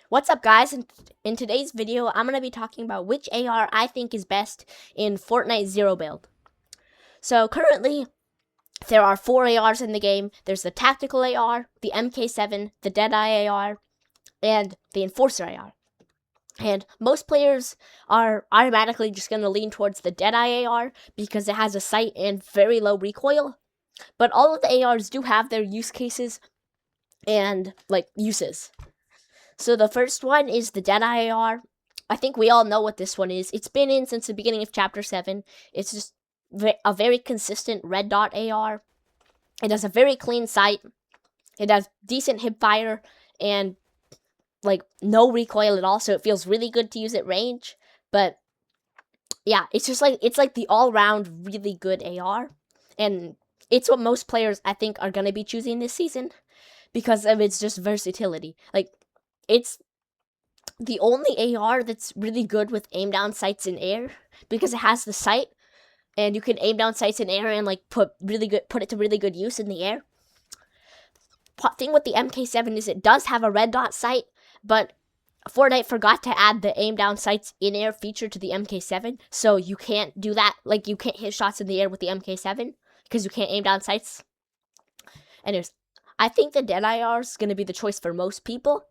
What's up, guys? In today's video, I'm going to be talking about which AR I think is best in Fortnite Zero Build. So currently, there are 4 ARs in the game. There's the Tactical AR, the MK7, the Deadeye AR, and the Enforcer AR. And most players are automatically just going to lean towards the Deadeye AR because it has a sight and very low recoil. But all of the ARs do have their use cases and, uses. So the first one is the Deadeye AR. I think we all know what this one is. It's been in since the beginning of Chapter 7. It's just a very consistent red dot AR. It has a very clean sight. It has decent hipfire and, no recoil at all, so it feels really good to use at range. But, yeah, it's the all-round really good AR. And it's what most players, I think, are going to be choosing this season because of its just versatility. It's the only AR that's really good with aim down sights in air because it has the sight and you can aim down sights in air and put it to really good use in the air. Thing with the MK7 is it does have a red dot sight, but Fortnite forgot to add the aim down sights in air feature to the MK7, so you can't do that. You can't hit shots in the air with the MK7 because you can't aim down sights. Anyways, I think the Deadeye AR is going to be the choice for most people.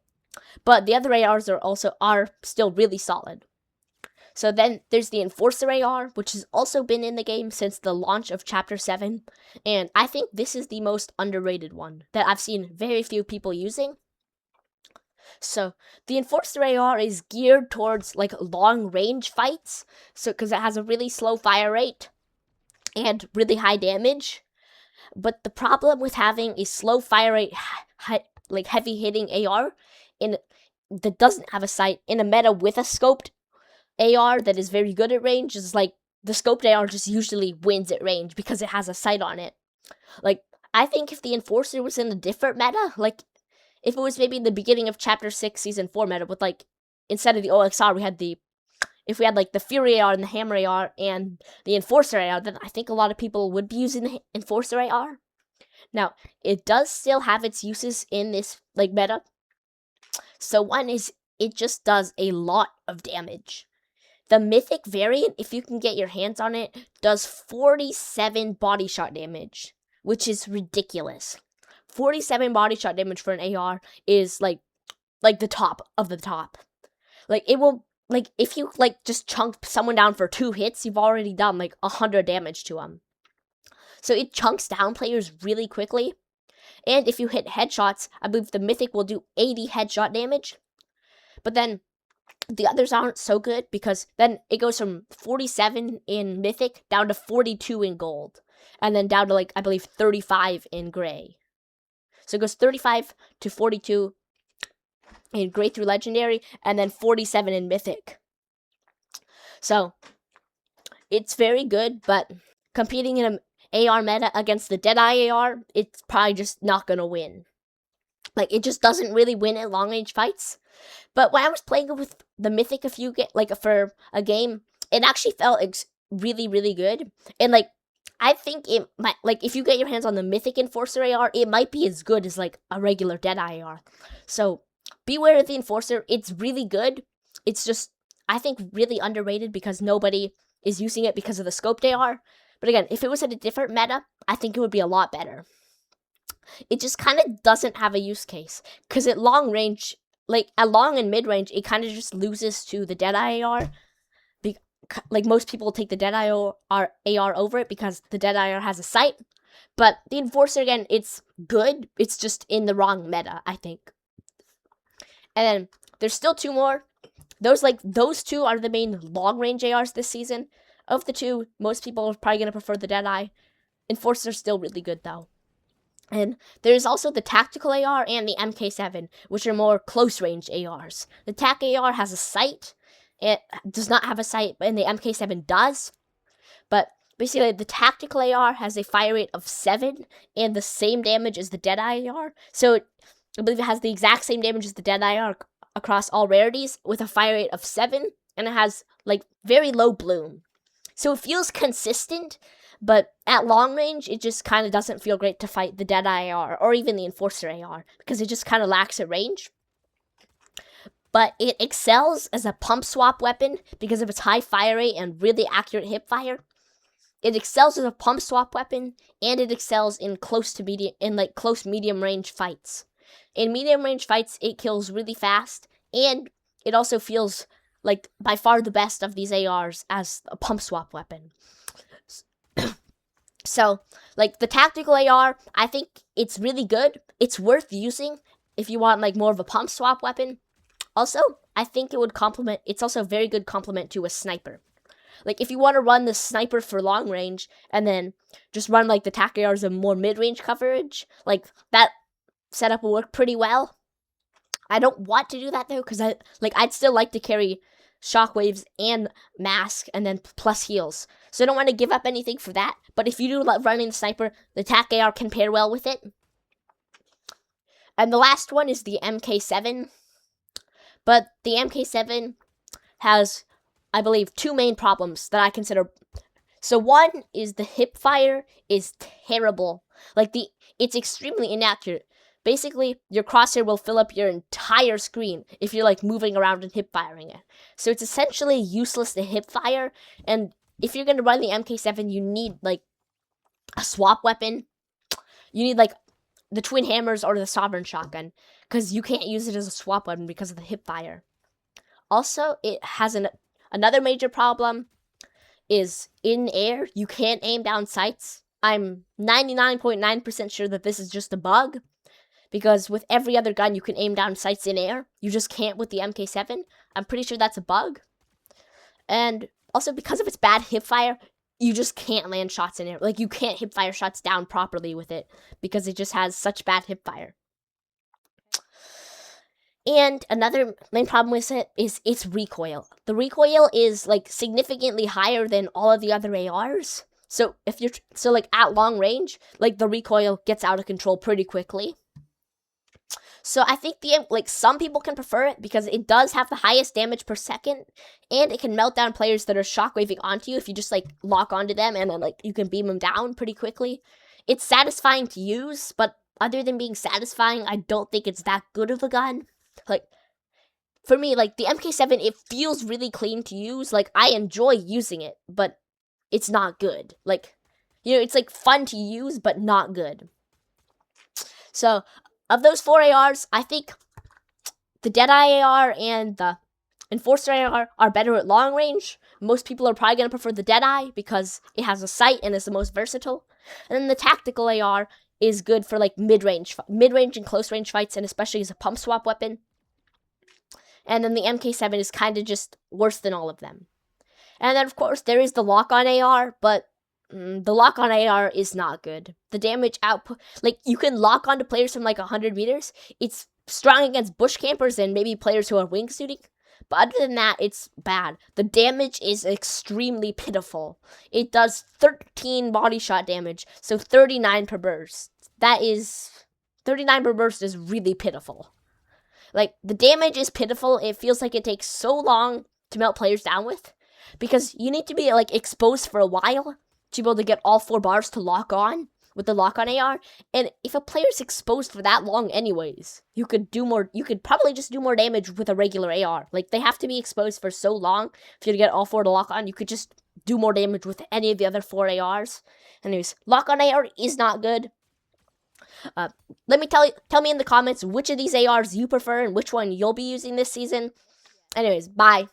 But the other ARs are still really solid. So then there's the Enforcer AR, which has also been in the game since the launch of Chapter 7. And I think this is the most underrated one that I've seen very few people using. So the Enforcer AR is geared towards long range fights. So because it has a really slow fire rate and really high damage. But the problem with having a slow fire rate, heavy hitting AR that doesn't have a sight in a meta with a scoped AR that is very good at range is the scoped AR just usually wins at range because it has a sight on it. I think if the Enforcer was in a different meta, if it was maybe in the beginning of Chapter 6 Season 4 meta with instead of the OXR we had the Fury AR and the Hammer AR and the Enforcer AR, then I think a lot of people would be using the Enforcer AR. Now, it does still have its uses in this meta. So one is it just does a lot of damage. The Mythic variant, if you can get your hands on it, does 47 body shot damage, which is ridiculous. 47 body shot damage for an AR is the top of the top. It will if you just chunk someone down for 2 hits, you've already done 100 damage to them. So it chunks down players really quickly. And if you hit headshots, I believe the Mythic will do 80 headshot damage. But then the others aren't so good because then it goes from 47 in Mythic down to 42 in Gold. And then down to I believe 35 in Gray. So it goes 35 to 42 in Gray through Legendary and then 47 in Mythic. So it's very good, but competing in an AR meta against the Deadeye AR, it's probably just not gonna win. It just doesn't really win at long range fights. But when I was playing it with the Mythic for a game, it actually felt really, really good. And I think it might if you get your hands on the Mythic Enforcer AR, it might be as good as a regular Deadeye AR. So beware of the Enforcer. It's really good. It's just I think really underrated because nobody is using it because of the scoped AR. But again, if it was in a different meta, I think it would be a lot better. It just kind of doesn't have a use case. Because at long range, at long and mid range, it kind of just loses to the Deadeye AR. Most people take the Deadeye AR over it because the Deadeye AR has a sight. But the Enforcer, again, it's good. It's just in the wrong meta, I think. And then there's still 2 more. Those 2 are the main long range ARs this season. Of the 2, most people are probably going to prefer the Deadeye. Enforcer's still really good, though. And there's also the Tactical AR and the MK7, which are more close-range ARs. The TAC AR has a sight. It does not have a sight, and the MK7 does. But basically, the Tactical AR has a fire rate of 7 and the same damage as the Deadeye AR. So I believe it has the exact same damage as the Deadeye AR across all rarities with a fire rate of 7, and it has, very low bloom. So it feels consistent, but at long range, it just kind of doesn't feel great to fight the Deadeye AR or even the Enforcer AR because it just kind of lacks a range. but it excels as a pump swap weapon because of its high fire rate and really accurate hip fire. It excels as a pump swap weapon, and it excels in close medium range fights. In medium range fights, it kills really fast, and it also feels like by far the best of these ARs as a pump swap weapon. So, like the tactical AR, I think it's really good. It's worth using if you want like more of a pump swap weapon. Also, I think it would complement. It's also a very good complement to a sniper. Like if you want to run the sniper for long range and then just run like the tac ARs of more mid-range coverage, like that setup will work pretty well. I don't want to do that though, because I'd still like to carry shockwaves and mask and then plus heals. So I don't want to give up anything for that. But if you do like running the sniper, the tac AR can pair well with it. And the last one is the MK7. But the MK7 has, I believe, two main problems that I consider. So one is the hip fire is terrible. It's extremely inaccurate. Basically, your crosshair will fill up your entire screen if you're like moving around and hip firing it. So it's essentially useless to hip fire. And if you're going to run the MK7, you need like a swap weapon. You need like the twin hammers or the sovereign shotgun, because you can't use it as a swap weapon because of the hip fire. Also, it has another major problem is in air, you can't aim down sights. I'm 99.9% sure that this is just a bug, because with every other gun you can aim down sights in air. You just can't with the MK7. I'm pretty sure that's a bug. And also because of its bad hip fire, you just can't land shots in air. Like you can't hip fire shots down properly with it because it just has such bad hip fire. And another main problem with it is its recoil. The recoil is like significantly higher than all of the other ARs. So like at long range, like the recoil gets out of control pretty quickly. So I think some people can prefer it because it does have the highest damage per second, and it can melt down players that are shockwaving onto you if you just like lock onto them and then like you can beam them down pretty quickly. It's satisfying to use, but other than being satisfying, I don't think it's that good of a gun. Like for me, like the MK7, it feels really clean to use. Like I enjoy using it, but it's not good. Like, it's like fun to use, but not good. So of those 4 ARs, I think the Deadeye AR and the Enforcer AR are better at long range. Most people are probably going to prefer the Deadeye because it has a sight and is the most versatile. And then the Tactical AR is good for like mid-range and close range fights, and especially as a pump swap weapon. And then the MK7 is kind of just worse than all of them. And then of course there is the lock-on AR, but the lock-on AR is not good. The damage output, like you can lock onto players from like 100 meters. It's strong against bush campers and maybe players who are wingsuiting. But other than that, it's bad. The damage is extremely pitiful. It does 13 body shot damage, so 39 per burst. 39 per burst is really pitiful. Like, the damage is pitiful. It feels like it takes so long to melt players down with, because you need to be like exposed for a while to be able to get all 4 bars to lock on with the lock-on AR. And if a player's exposed for that long anyways, you could probably just do more damage with a regular AR. Like, they have to be exposed for so long for you to get all 4 to lock on. You could just do more damage with any of the other 4 ARs. Anyways, lock-on AR is not good. Tell me in the comments which of these ARs you prefer and which one you'll be using this season. Anyways, bye.